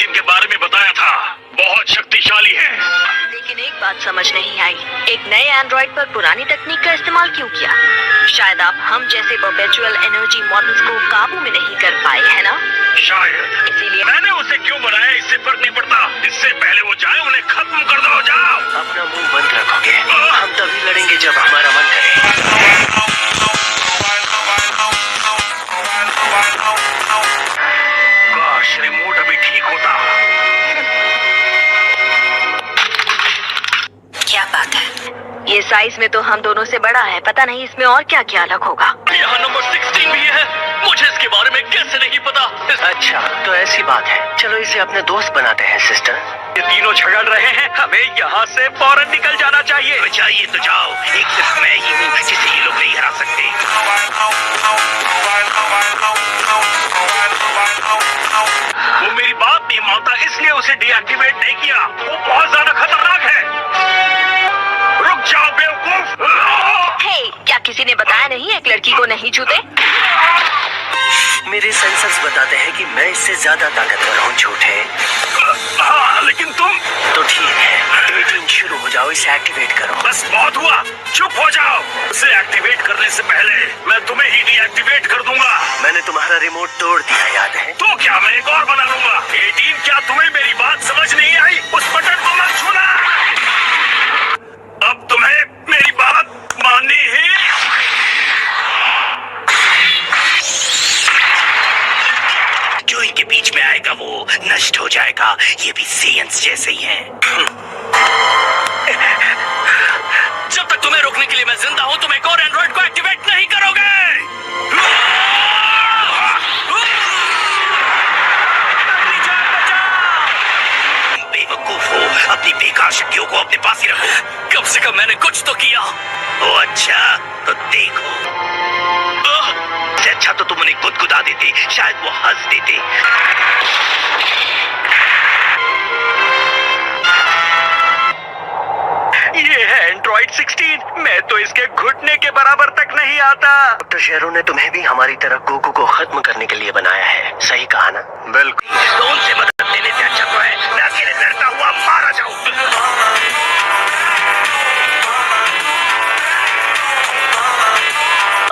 16 के बारे में बताया था, बहुत शक्तिशाली है। लेकिन एक बात समझ नहीं आई, एक नए एंड्रॉइड पर पुरानी तकनीक का इस्तेमाल क्यों किया? शायद आप हम जैसे परपेचुअल एनर्जी मॉडल्स को काबू में नहीं कर पाए, है ना? शायद इसीलिए मैंने उसे क्यों बनाया, इससे फर्क नहीं पड़ता। इससे पहले वो जाए, उन्हें खत्म कर दो। जाओ। अपना मुंह बंद रखोगे, हम तभी लड़ेंगे जब हमारा मन करे। काश रिमोट अभी ठीक होता। क्या बात है, ये साइज में तो हम दोनों से बड़ा है। पता नहीं इसमें और क्या क्या अलग होगा। यहाँ नंबर 16 भी है, मुझे इसके बारे में कैसे नहीं पता। अच्छा तो ऐसी बात है, चलो इसे अपने दोस्त बनाते हैं सिस्टर। ये तीनों झगड़ रहे हैं, हमें यहाँ से फौरन निकल जाना चाहिए। चाहिए तो जाओ, एक सिर्फ मैं ही हूँ जिसे ये लोग नहीं हरा सकते। वो मेरी बात नहीं मानता, इसलिए उसे डीएक्टिवेट नहीं किया। वो बहुत ज्यादा खतरनाक है। रुक जाओ बेवकूफ। हे, क्या किसी ने बताया नहीं एक लड़की को नहीं छूते? मेरे सेंसर्स बताते हैं कि मैं इससे ज्यादा ताकतवर हूँ। झूठे। हाँ, लेकिन तुम तो ठीक है, 18 शुरू हो जाओ, इसे एक्टिवेट करो। बस बहुत हुआ, चुप हो जाओ। उसे एक्टिवेट करने से पहले मैं तुम्हें ही डीएक्टिवेट कर दूंगा। मैंने तुम्हारा रिमोट तोड़ दिया, याद है? तो क्या मैं एक और बना लूंगा। 18, क्या तुम्हें मेरी बात समझ नहीं आई? उस बटन को मत छूना। अब तुम्हें मेरी बात माननी है। जो इनके बीच में आएगा वो नष्ट हो जाएगा। ये भी सेयंस जैसे ही हैं। जब तक तुम्हें रोकने के लिए मैं जिंदा हूँ, तुम एक और एंड्रॉइड को एक्टिवेट नहीं करोगे। बेवकूफ हो, अपनी बेकार शक्तियों को अपने पास ही रखो। कम से कम मैंने कुछ तो किया। ओ अच्छा, तो देखो। इससे अच्छा तो तुम उन्हें गुदगुदा देते, शायद वो हंस देते। ये है एंड्रॉइड 16। मैं तो इसके घुटने के बराबर तक नहीं आता। डॉक्टर शेरों ने तुम्हें भी हमारी तरह गोकू को खत्म करने के लिए बनाया है, सही कहा ना? बिल्कुल। तो उनसे मदद लेने से अच्छा तो है मैं अकेले लड़ता हुआ मारा जाऊं।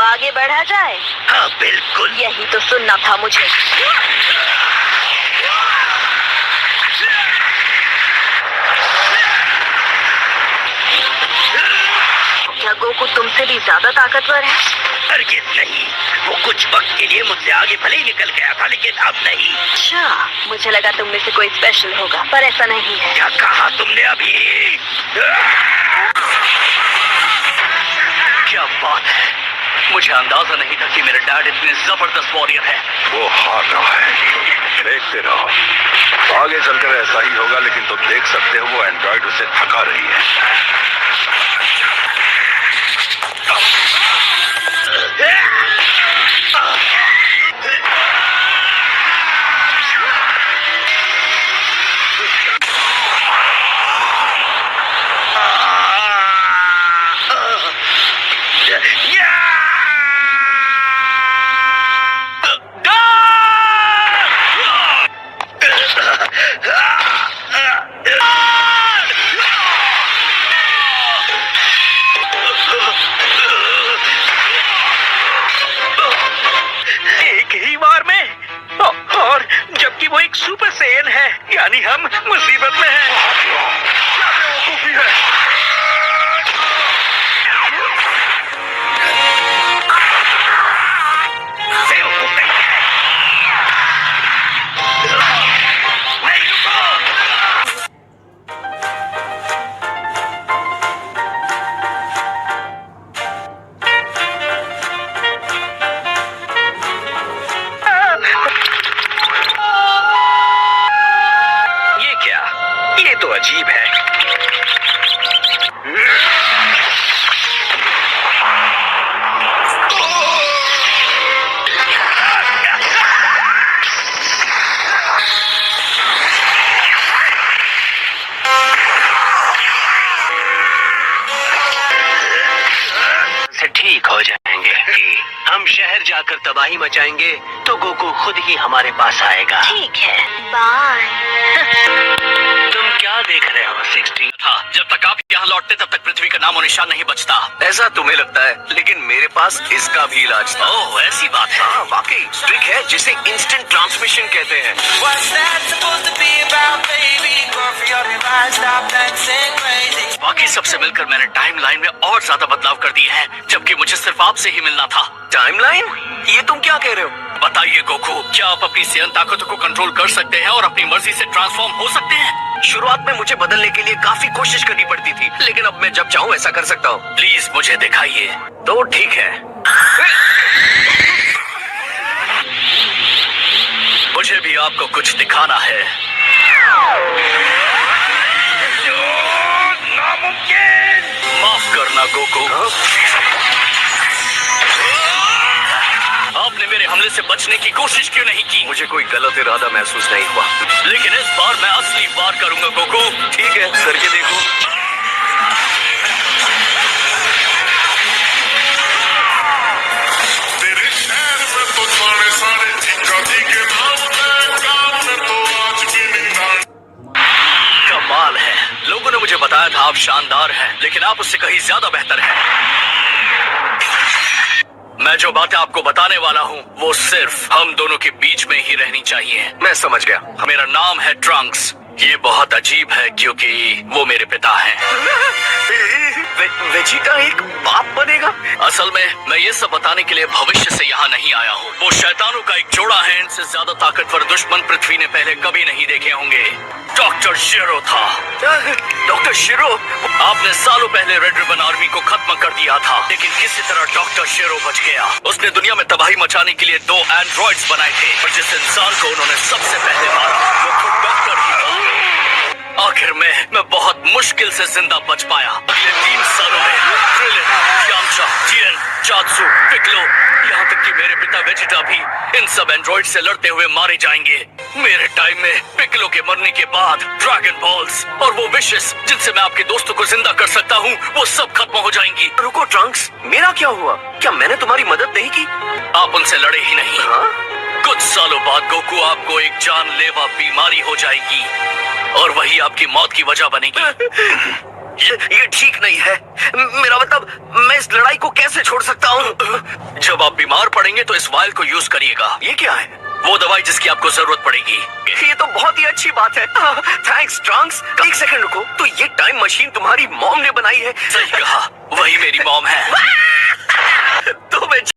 आगे बढ़ा जाए? हाँ बिल्कुल। यही तो सुनना था मुझे। क्या गोकू तुमसे भी ज्यादा ताकतवर है? हरगिज नहीं। वो कुछ वक्त के लिए मुझसे आगे भले ही निकल गया था, लेकिन अब नहीं। अच्छा, मुझे लगा तुम में से कोई स्पेशल होगा, पर ऐसा नहीं है। क्या कहा तुमने अभी? क्या बात है, मुझे अंदाजा नहीं था कि मेरा डैड इतने जबरदस्त वॉरियर है। वो हार रहा है, देखते रहो। आगे चलकर ऐसा ही होगा, लेकिन तुम देख सकते हो वो एंड्रॉइड उसे थका रही है। सुपर सेयन है, यानी हम मुसीबत में हैं। क्या बेवकूफी है। बेवकूफ नहीं है। नहीं रुको। ये तो अजीब है। से ठीक हो जाएंगे। हम शहर जाकर तबाही मचाएंगे तो गोकू खुद ही हमारे पास आएगा। ठीक है, बाय। यहाँ लौटते तब तक पृथ्वी का नामो निशान नहीं बचता। ऐसा तुम्हें लगता है, लेकिन मेरे पास इसका भी इलाज था। ओह, ऐसी बात है। हाँ, वाकई ट्रिक है जिसे इंस्टेंट ट्रांसमिशन कहते हैं। What's that supposed to be about, baby? Coffee up your eyes, stop dancing crazy. बाकी सबसे मिलकर मैंने टाइमलाइन में और ज्यादा बदलाव कर दिए हैं, जबकि मुझे सिर्फ आपसे ही मिलना था। टाइमलाइन? ये तुम क्या कह रहे हो? बताइए गोकू, क्या आप अपनी सेहन ताकतों को कंट्रोल कर सकते हैं और अपनी मर्जी से ट्रांसफॉर्म हो सकते हैं? शुरुआत में मुझे बदलने के लिए काफी कोशिश करनी पड़ती थी, लेकिन अब मैं जब चाहूँ ऐसा कर सकता हूँ। प्लीज मुझे दिखाइए। तो ठीक है। मुझे भी आपको कुछ दिखाना है। नामुमकिन! माफ करना गोकू, आपने मेरे हमले से बचने की कोशिश क्यों नहीं की? मुझे कोई गलत इरादा महसूस नहीं हुआ। लेकिन इस बार मैं असली वार करूंगा गोकू। ठीक है, करके देखो। तेरे शहर में तो थाने सारे चिक्का जी के नाम है, काम में तो आज भी नहीं नाम। कमाल है, लोगों ने मुझे बताया था आप शानदार हैं, लेकिन आप उससे कहीं ज्यादा बेहतर हैं। मैं जो बातें आपको बताने वाला हूँ वो सिर्फ हम दोनों के बीच में ही रहनी चाहिए। मैं समझ गया। मेरा नाम है ट्रंक्स। ये बहुत अजीब है क्योंकि वो मेरे पिता हैं। वेजिटा एक बाप बनेगा? असल में मैं ये सब बताने के लिए भविष्य से यहाँ नहीं आया हूँ। वो शैतानों का एक जोड़ा है, इनसे ज्यादा ताकतवर दुश्मन पृथ्वी ने पहले कभी नहीं देखे होंगे। डॉक्टर शिरो था। डॉक्टर शिरो? आपने सालों पहले रेड रिबन आर्मी को खत्म कर दिया था, लेकिन किसी तरह डॉक्टर शिरो बच गया। उसने दुनिया में तबाही मचाने के लिए 2 एंड्रॉइड्स बनाए थे, और जिस इंसान को उन्होंने सबसे पहले मारा वो खुद डॉक्टर ही था। आखिर में मैं बहुत मुश्किल से जिंदा बच पाया। अगले 3 सालों में क्रिलिन, यामचा, टिएन, चात्सु, पिक्लो, यहाँ तक कि मेरे पिता वेजिटा भी इन सब एंड्रॉइड से लड़ते हुए मारे जाएंगे। मेरे टाइम में पिक्लो के मरने के बाद ड्रैगन बॉल्स और वो विशेस जिनसे मैं आपके दोस्तों को जिंदा कर सकता हूँ वो सब खत्म हो जाएंगी। रुको ट्रंक्स, मेरा क्या हुआ? क्या मैंने तुम्हारी मदद नहीं की? आप उनसे लड़े ही नहीं। हाँ? कुछ सालों बाद गोकू आपको एक जानलेवा बीमारी हो जाएगी और वही आपकी मौत की वजह बनेगी। ये ठीक नहीं है। मेरा मतलब, मैं इस लड़ाई को कैसे छोड़ सकता हूँ? जब आप बीमार पड़ेंगे तो इस वायल को यूज करिएगा। ये क्या है? वो दवाई जिसकी आपको जरूरत पड़ेगी। ये तो बहुत ही अच्छी बात है। Thanks Trunks. एक सेकंड रुको, तो ये टाइम मशीन तुम्हारी मॉम ने बनाई है? सही कहा, वही मेरी मॉम है। तो मैं